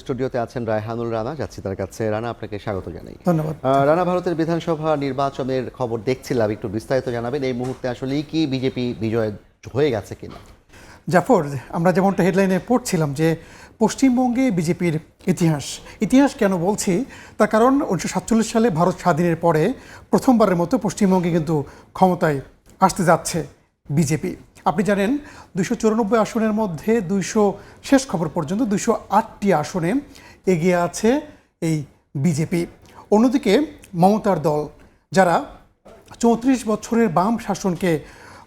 স্টুডিওতে আছেন রায়হানুল রানা, যাচ্ছি তার কাছে। রানা, আপনাকে স্বাগত জানাই। ধন্যবাদ। রানা, ভারতের বিধানসভা নির্বাচনের খবর দেখছিলাম, একটু বিস্তারিত জানাবেন। এই মুহূর্তে আসলেই কি বিজেপি বিজয় হয়ে গেছে কিনা? জাফর, আমরা যেমনটা হেডলাইনে পড়ছিলাম যে পশ্চিমবঙ্গে বিজেপির ইতিহাস কেন বলছি, তার কারণ 1947 সালে ভারত স্বাধীনের পরে প্রথমবারের মতো পশ্চিমবঙ্গে কিন্তু ক্ষমতায় আসতে যাচ্ছে বিজেপি। আপনি জানেন 294 আসনের মধ্যে 200 শেষ খবর পর্যন্ত 208টি আসনে এগিয়ে আছে এই বিজেপি। অন্যদিকে মমতার দল, যারা 34 বছরের বাম শাসনকে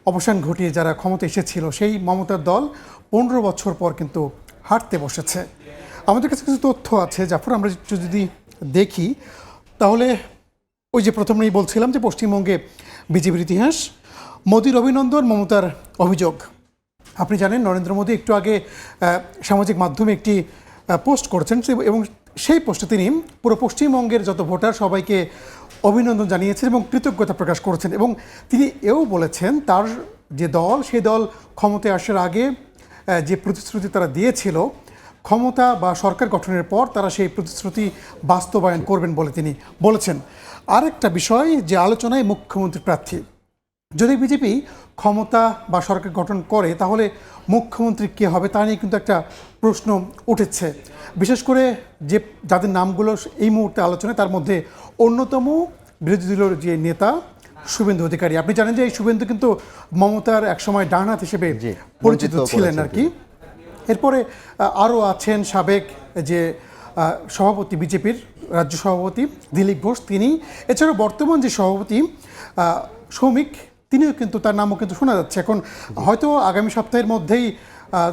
অবসান ঘটিয়ে যারা ক্ষমতা এসেছিল, সেই মমতার দল 15 বছর পর কিন্তু হাঁটতে বসেছে। আমাদের কাছে কিছু তথ্য আছে জাফর, আমরা যদি দেখি তাহলে ওই যে প্রথমেই বলছিলাম যে পশ্চিমবঙ্গে বিজেপির ইতিহাস, মোদির অভিনন্দন, মমতার অভিযোগ। আপনি জানেন নরেন্দ্র মোদী একটু আগে সামাজিক মাধ্যমে একটি পোস্ট করেছেন এবং সেই পোস্টে তিনি পুরো পশ্চিমবঙ্গের যত ভোটার সবাইকে অভিনন্দন জানিয়েছেন এবং কৃতজ্ঞতা প্রকাশ করেছেন। এবং তিনি এও বলেছেন তার যে দল, সেই দল ক্ষমতায় আসার আগে যে প্রতিশ্রুতি তারা দিয়েছিল, ক্ষমতা বা সরকার গঠনের পর তারা সেই প্রতিশ্রুতি বাস্তবায়ন করবেন বলে তিনি বলেছেন। আরেকটা বিষয় যে আলোচনায় মুখ্যমন্ত্রী প্রার্থী, যদি বিজেপি ক্ষমতা বা সরকার গঠন করে তাহলে মুখ্যমন্ত্রী কে হবে তা নিয়ে কিন্তু একটা প্রশ্ন উঠেছে। বিশেষ করে যে যাদের নামগুলো এই মুহূর্তে আলোচনায়, তার মধ্যে অন্যতম বিরোধী দলের যে নেতা শুভেন্দু অধিকারী। আপনি জানেন যে এই শুভেন্দু কিন্তু মমতার একসময় ডান হাত হিসেবে পরিচিত ছিলেন আর কি। এরপরে আরও আছেন সাবেক যে সভাপতি, বিজেপির রাজ্য সভাপতি দিলীপ ঘোষ, তিনি। এছাড়াও বর্তমান যে সভাপতি সৌমিক, তিনিও কিন্তু, তার নামও কিন্তু শোনা যাচ্ছে। এখন হয়তো আগামী সপ্তাহের মধ্যেই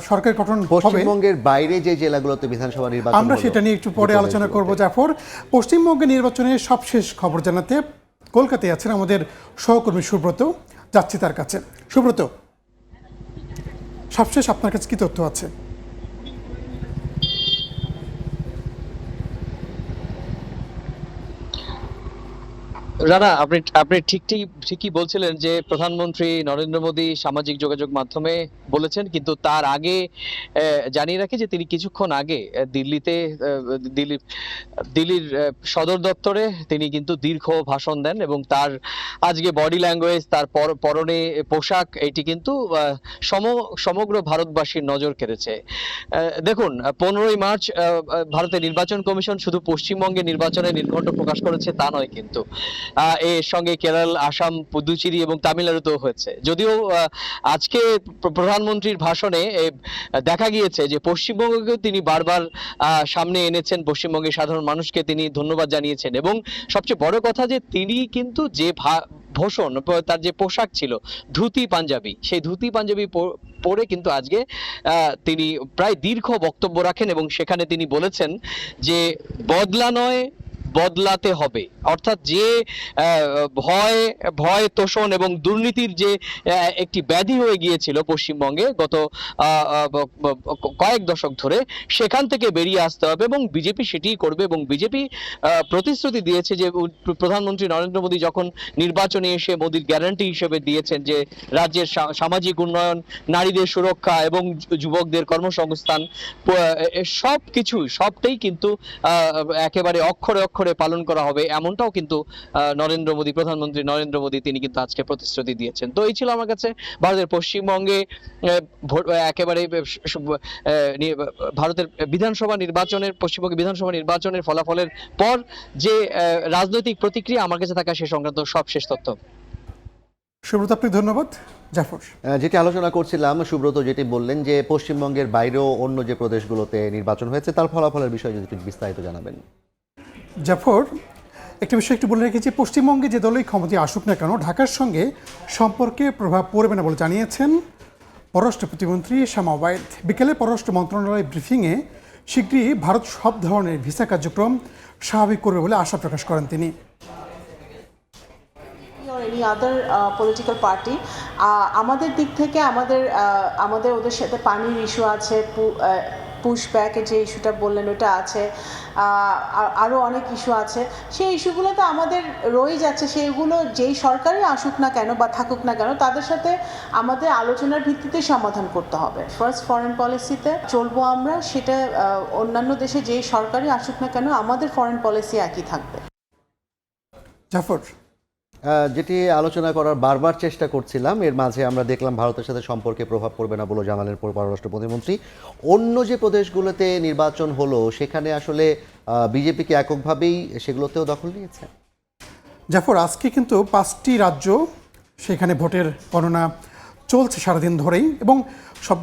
সরকার গঠন হবে। পশ্চিমবঙ্গের বাইরে যে জেলাগুলোতে বিধানসভা নির্বাচন, আমরা সেটা নিয়ে একটু পরে আলোচনা করব জাফর। পশ্চিমবঙ্গের নির্বাচনের সবশেষ খবর জানাতে কলকাতায় আছেন আমাদের সহকর্মী সুব্রত, যাচ্ছি তার কাছে। সুব্রত, সবশেষ আপনার কাছে কি তথ্য আছে? রানা, আপনি ঠিকই বলছিলেন যে প্রধানমন্ত্রী নরেন্দ্র মোদী সামাজিক যোগাযোগ মাধ্যমে বলেছেন, কিন্তু তার আগে জানিয়ে রাখি যে তিনি কিছুক্ষণ আগে দিল্লির সদর দপ্তরে তিনি কিন্তু দীর্ঘ ভাষণ দেন এবং তার আজকে বডি ল্যাঙ্গুয়েজ, তার পরনে পোশাক, এটি কিন্তু সমগ্র ভারতবাসীর নজর কেড়েছে। দেখুন, 15ই মার্চ ভারতের নির্বাচন কমিশন শুধু পশ্চিমবঙ্গে নির্বাচনের নির্ঘণ্ট প্রকাশ করেছে তা নয়, কিন্তু এর সঙ্গে কেরল, আসাম, পুদুচেরি এবং তামিলনাড়ুতেও হয়েছে। যদিও আজকে প্রধানমন্ত্রীর ভাষণে দেখা গিয়েছে যে পশ্চিমবঙ্গকেও তিনি বারবার সামনে এনেছেন, পশ্চিমবঙ্গের সাধারণ মানুষকে তিনি ধন্যবাদ জানিয়েছেন। এবং সবচেয়ে বড় কথা যে তিনি কিন্তু যে ভূষণ, তার যে পোশাক ছিল ধুতি পাঞ্জাবি, সেই ধুতি পাঞ্জাবি পরে কিন্তু আজকে তিনি প্রায় দীর্ঘ বক্তব্য রাখেন এবং সেখানে তিনি বলেছেন যে বদলা নয়, বদলাতে হবে। অর্থাৎ যে ভয় তোষণ এবং দুর্নীতির যে একটি ব্যাধি হয়ে গিয়েছিল পশ্চিমবঙ্গে গত কয়েক দশক ধরে, সেখান থেকে বেরিয়ে আসতে হবে এবং বিজেপি সেটিই করবে। এবং বিজেপি প্রতিশ্রুতি দিয়েছে যে প্রধানমন্ত্রী নরেন্দ্র মোদী যখন নির্বাচনে এসে মোদীর গ্যারান্টি হিসেবে দিয়েছেন যে রাজ্যের সামাজিক উন্নয়ন, নারীদের সুরক্ষা এবং যুবকদের কর্মসংস্থান, সবটাই কিন্তু একেবারে অক্ষরে অক্ষরে পালন করা হবে, এমনটাও কিন্তু প্রধানমন্ত্রী নরেন্দ্র মোদী তিনি কিন্তু আজকে প্রতিশ্রুতি দিয়েছেন। তো এই ছিল আমার কাছে ভারতের পশ্চিমবঙ্গে একেবারে ভারতের পশ্চিমবঙ্গে বিধানসভা নির্বাচনের ফলাফলের পর যে রাজনৈতিক প্রতিক্রিয়া আমার কাছে থাকা সে সংক্রান্ত সবশেষ তথ্য। সুব্রত, আপনি ধন্যবাদ। জাফর, যেটি আলোচনা করছিলাম, সুব্রত যেটি বললেন যে পশ্চিমবঙ্গের বাইরেও অন্য যে প্রদেশগুলোতে নির্বাচন হয়েছে তার ফলাফলের বিষয়ে যদি একটু বিস্তারিত জানাবেন। জাফর, একটা বিষয় একটু বলে রেখেছি, পশ্চিমবঙ্গে যে দলই ক্ষমতায় আসুক না কেন ঢাকার সঙ্গে সম্পর্কে প্রভাব পড়বে না বলে জানিয়েছেন পররাষ্ট্র প্রতিমন্ত্রী শামা ওবায়েদ। বিকেলে পররাষ্ট্র মন্ত্রণালয়ের ব্রিফিংয়ে শীঘ্রই ভারত সব ধরনের ভিসা কার্যক্রম স্বাভাবিক করবে বলে আশা প্রকাশ করেন তিনি। any other political party আমাদের দিক থেকে আমাদের ওদের সাথে পানির ইস্যু আছে, পুশব্যাকের যে ইস্যুটা বললেন ওটা আছে, আরও অনেক ইস্যু আছে। সেই ইস্যুগুলো তো আমাদের রয়েই যাচ্ছে, সেইগুলো যেই সরকারই আসুক না কেন বা থাকুক না কেন তাদের সাথে আমাদের আলোচনার ভিত্তিতে সমাধান করতে হবে। ফার্স্ট ফরেন পলিসিতে চলবো আমরা, সেটা অন্যান্য দেশে যেই সরকারই আসুক না কেন আমাদের ফরেন পলিসি একই থাকবে। জাফর, যেটি আলোচনা করার বারবার চেষ্টা করছিলাম, এর মাঝে আমরা দেখলাম ভারতের সাথে সম্পর্কে প্রভাব পড়বে না বলে জানালেন পররাষ্ট্র প্রতিমন্ত্রী। অন্য যে প্রদেশগুলোতে নির্বাচন হলো সেখানে আসলে বিজেপিকে এককভাবেই সেগুলোতেও দখল নিয়েছে। জাফর, আজকে কিন্তু 5টি রাজ্য সেখানে ভোটের গণনা চলছে সারাদিন ধরেই, এবং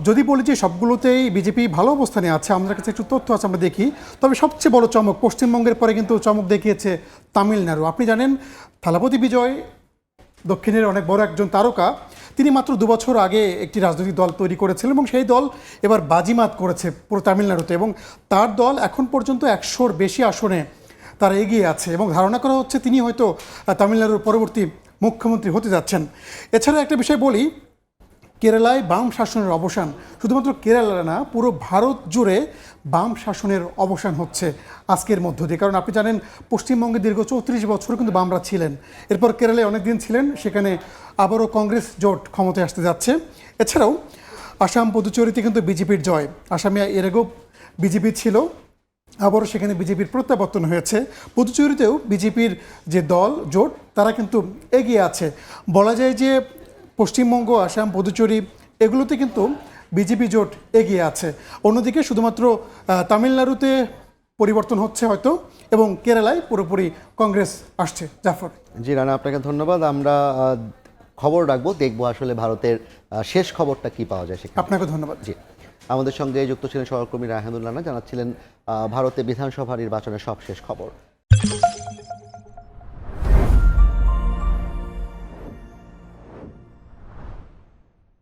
যদি বলি যে সবগুলোতেই বিজেপি ভালো অবস্থানে আছে, আমাদের কাছে একটু তথ্য আছে আমরা দেখি। তবে সবচেয়ে বড় চমক পশ্চিমবঙ্গের পরে কিন্তু চমক দেখিয়েছে তামিলনাড়ু। আপনি জানেন থালাপতি বিজয় দক্ষিণের অনেক বড় একজন তারকা, তিনি মাত্র 2 বছর আগে একটি রাজনৈতিক দল তৈরি করেছিলেন এবং সেই দল এবার বাজিমাত করেছে পুরো তামিলনাড়ুতে, এবং তার দল এখন পর্যন্ত 100-র বেশি আসনে তারা এগিয়ে আছে এবং ধারণা করা হচ্ছে তিনি হয়তো তামিলনাড়ুর পরবর্তী মুখ্যমন্ত্রী হতে যাচ্ছেন। এছাড়া একটা বিষয় বলি, কেরালায় বাম শাসনের অবসান, শুধুমাত্র কেরালা না পুরো ভারত জুড়ে বাম শাসনের অবসান হচ্ছে আজকের মধ্য দিয়ে। কারণ আপনি জানেন পশ্চিমবঙ্গে দীর্ঘ 34 বছর কিন্তু বামরা ছিলেন, এরপর কেরালায় অনেক দিন ছিলেন, সেখানে আবারও কংগ্রেস জোট ক্ষমতায় আসতে যাচ্ছে। এছাড়াও আসাম পুদুচেরিতে কিন্তু বিজেপির জয়, আসামে এর আগেও বিজেপি ছিল, আবারও সেখানে বিজেপির প্রত্যাবর্তন হয়েছে। পুদুচেরিতেও বিজেপির যে দল জোট তারা কিন্তু এগিয়ে আছে। বলা যায় যে পশ্চিমবঙ্গ, আসাম, পুদুচেরি এগুলোতে কিন্তু বিজেপি জোট এগিয়ে আছে। অন্যদিকে শুধুমাত্র তামিলনাড়ুতে পরিবর্তন হচ্ছে হয়তো, এবং কেরালায় পুরোপুরি কংগ্রেস আসছে। জাফর। জি রানা, আপনাকে ধন্যবাদ। আমরা খবর রাখবো, দেখবো আসলে ভারতের শেষ খবরটা কি পাওয়া যায় সেখানে। আপনাকে ধন্যবাদ। জি, আমাদের সঙ্গে যুক্ত ছিলেন সহকর্মী রায়হানুল রানা, জানাচ্ছিলেন ভারতে বিধানসভা নির্বাচনের সবশেষ খবর।